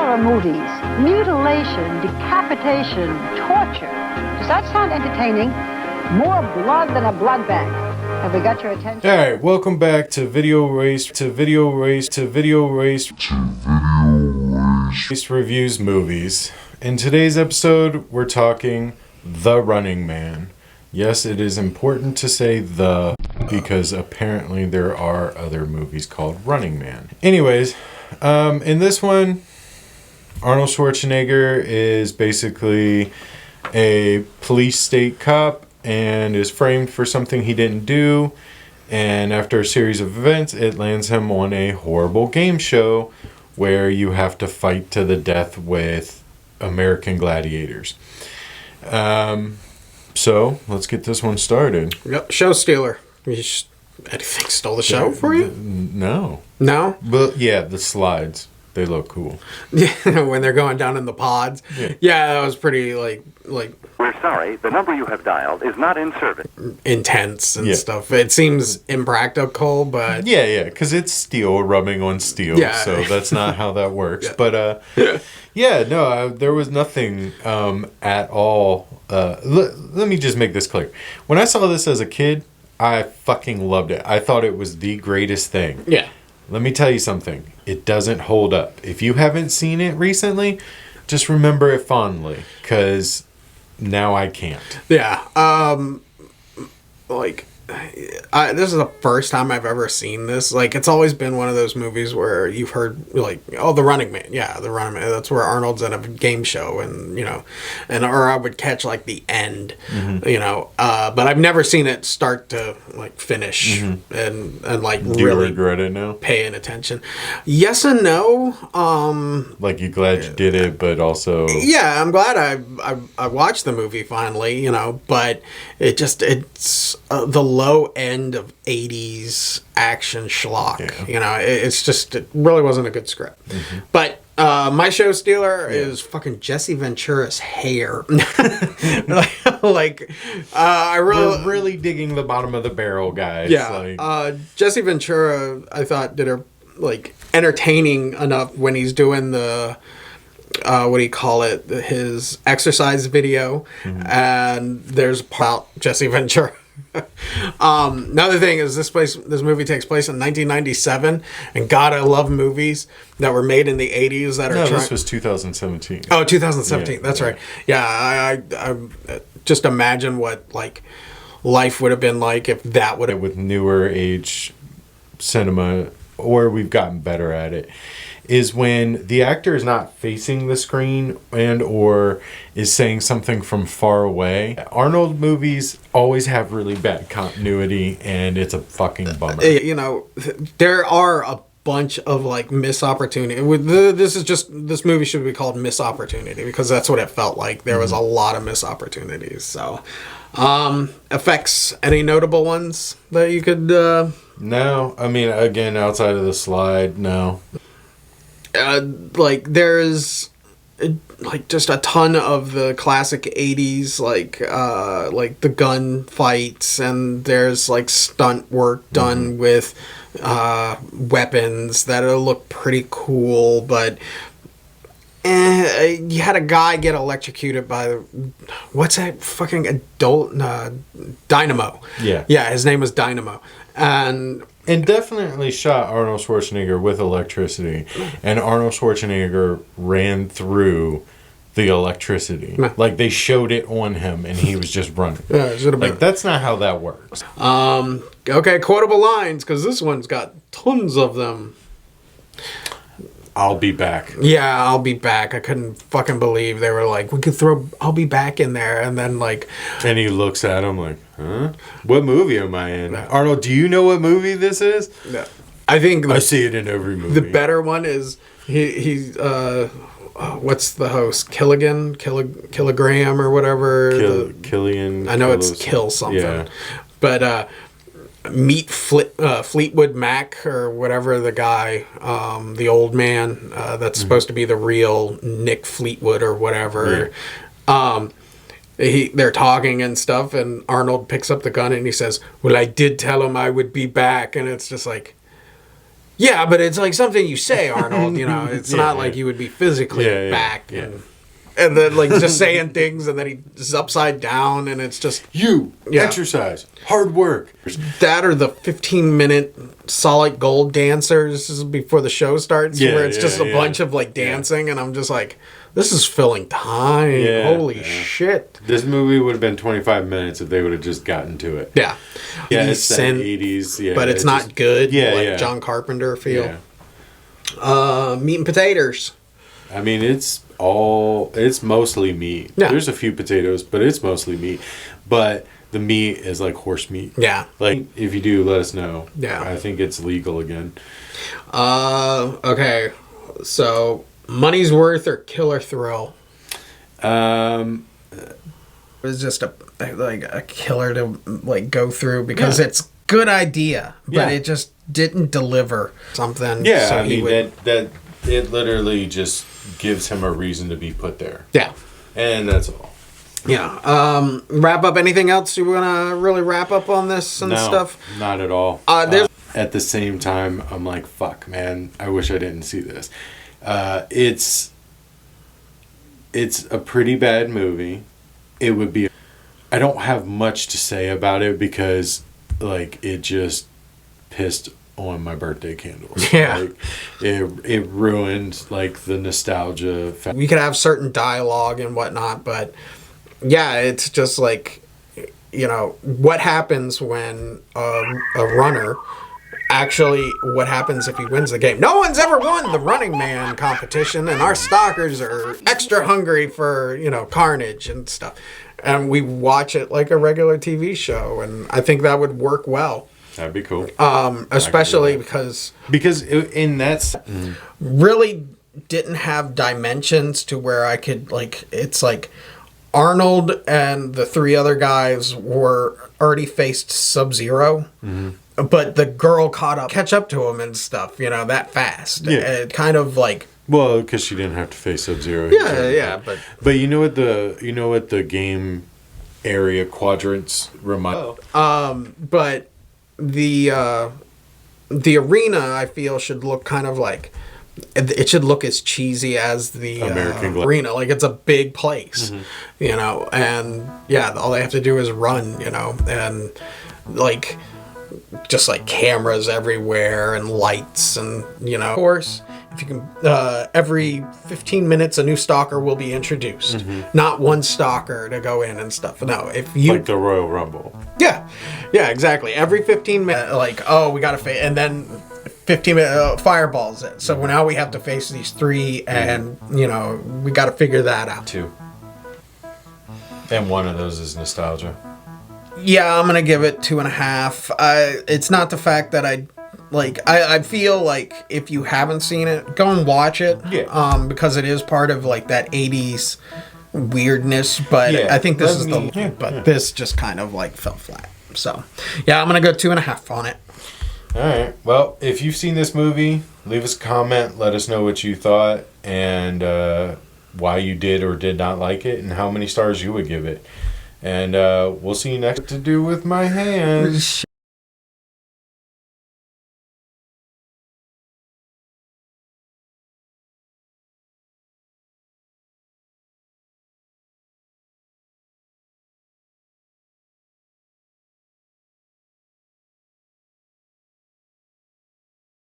Horror movies, mutilation, decapitation, torture. Does that sound entertaining? More blood than a blood bank. Have we got your attention? All right, welcome back to Video Race Reviews Movies. In today's episode, we're talking The Running Man. Yes, it is important to say the because apparently there are other movies called Running Man. Anyways, in this one, Arnold Schwarzenegger is basically a police state cop and is framed for something he didn't do. And after a series of events, it lands him on a horrible game show where you have to fight to the death with American gladiators. So let's get this one started. Yep, show stealer. Anything stole the show for you? No. No? But yeah, the slides. They look cool. Yeah, when they're going down in the pods. Yeah, that was pretty like We're sorry, the number you have dialed is not in service. intense and stuff. It seems impractical, but Yeah, because it's steel rubbing on steel, Yeah. so that's not how that works. But there was nothing at all. Let me just make this clear. When I saw this as a kid, I fucking loved it. I thought it was the greatest thing. yeah. Let me tell you something. It doesn't hold up. If you haven't seen it recently, just remember it fondly, because now I can't. Yeah. This is the first time I've ever seen this. Like, it's always been one of those movies where you've heard, like, oh, The Running Man. Yeah, The Running Man. That's where Arnold's at a game show, and, or I would catch, like, the end, but I've never seen it start to, like, finish and like, Do you really regret it now? paying attention. Yes and no. Like, you're glad you did it, but also... Yeah, I'm glad I watched the movie finally, but it's the low end of 80s action schlock. It really wasn't a good script. But my show stealer is fucking Jesse Ventura's hair. We're really digging the bottom of the barrel, guys. Yeah. Jesse Ventura, I thought, did a entertaining enough when he's doing the what do you call it? His exercise video, and there's about Jesse Ventura. Another thing is this movie takes place in 1997, and God, I love movies that were made in the 80s that are. This was 2017. Oh, 2017. That's right. Yeah, I just imagine what life would have been like if that would have. With newer age cinema, or we've gotten better at it, is when the actor is not facing the screen and or is saying something from far away. Arnold movies always have really bad continuity, and it's a fucking bummer. There are a bunch of missed opportunity. This movie should be called Miss Opportunity, because that's what it felt like. There was a lot of missed opportunities. So, effects, any notable ones that you could? No, I mean, again, outside of the slide, no. There's just a ton of the classic 80s the gun fights, and there's stunt work done with weapons that'll look pretty cool, but you had a guy get electrocuted by what's that fucking adult Dynamo. Yeah, his name was Dynamo, and definitely shot Arnold Schwarzenegger with electricity. And Arnold Schwarzenegger ran through the electricity. They showed it on him and he was just running. Yeah, it should have been. That's not how that works. Okay, quotable lines, because this one's got tons of them. I'll be back. Yeah, I'll be back. I couldn't fucking believe they were like, we could throw I'll be back in there, and then And he looks at him like, huh? What movie am I in? Arnold, do you know what movie this is? No. I think I see it in every movie. The better one is he's what's the host? Kilogram or whatever. Killian. I know it's Kill something. Yeah. But meet Fleetwood Mac or whatever the guy, the old man that's supposed to be the real Nick Fleetwood or whatever. Yeah. They're talking and stuff, and Arnold picks up the gun and he says, "Well, I did tell him I would be back," and it's just like, Yeah, but it's like something you say, Arnold. You know, it's not like you would be physically back. Yeah. And then, like, just saying things, and then he's upside down, and it's just... Exercise, hard work. That or the 15-minute solid gold dancers before the show starts, where it's just a bunch of, like, dancing, and I'm just like, this is filling time. Holy shit. This movie would have been 25 minutes if they would have just gotten to it. Yeah. Yeah, it's that 80s. But it's not good. Yeah, John Carpenter feel. Yeah. Meat and potatoes. I mean, it's mostly meat. Yeah. There's a few potatoes, but it's mostly meat. But the meat is like horse meat. Yeah. Like, if you do, let us know. Yeah. I think it's legal again. Okay. So, money's worth or killer thrill? It was just a killer to like go through because it's good idea, but it just didn't deliver something. Yeah, so I mean that it literally just gives him a reason to be put there. Yeah, and that's all. Yeah. Wrap up. Anything else you want to really wrap up on this and stuff? Not at all. At the same time, I'm like, fuck, man. I wish I didn't see this. It's a pretty bad movie. It would be. I don't have much to say about it because, like, it just pissed on my birthday candles. Yeah. Like, it ruined, like, the nostalgia. We could have certain dialogue and whatnot, but yeah, it's just like, you know, what happens when a runner actually, what happens if he wins the game? No one's ever won the Running Man competition, and our stalkers are extra hungry for, you know, carnage and stuff. And we watch it like a regular TV show, and I think that would work well. That'd be cool. Especially because in that really didn't have dimensions to where I could, like, it's like Arnold and the three other guys were already faced Sub-Zero, but the girl catch up to him and stuff, you know, that fast. Yeah. It kind of like... Well, because she didn't have to face Sub-Zero. Yeah, but you know what the game area quadrants remind. But the arena, I feel, should look kind of like, it should look as cheesy as the American arena. Like, it's a big place, you know, and yeah, all they have to do is run, you know, and like just like cameras everywhere and lights, and you know, of course, if you can, every 15 minutes a new stalker will be introduced. Not one stalker to go in and stuff. No, if you like the Royal Rumble. Yeah, exactly. Every 15 minutes, like, oh, we got to face, and then 15 minute fireballs it. So now we have to face these three, and you know, we got to figure that out. 2. And one of those is nostalgia. Yeah, I'm gonna give it 2.5. It's not the fact that I feel like if you haven't seen it, go and watch it. Yeah. Because it is part of like that 80s weirdness, but I think this is this just kind of like fell flat. So, yeah, I'm gonna go 2.5 on it. All right. Well, if you've seen this movie, leave us a comment. Let us know what you thought and why you did or did not like it, and how many stars you would give it. And we'll see you next to do with my hands.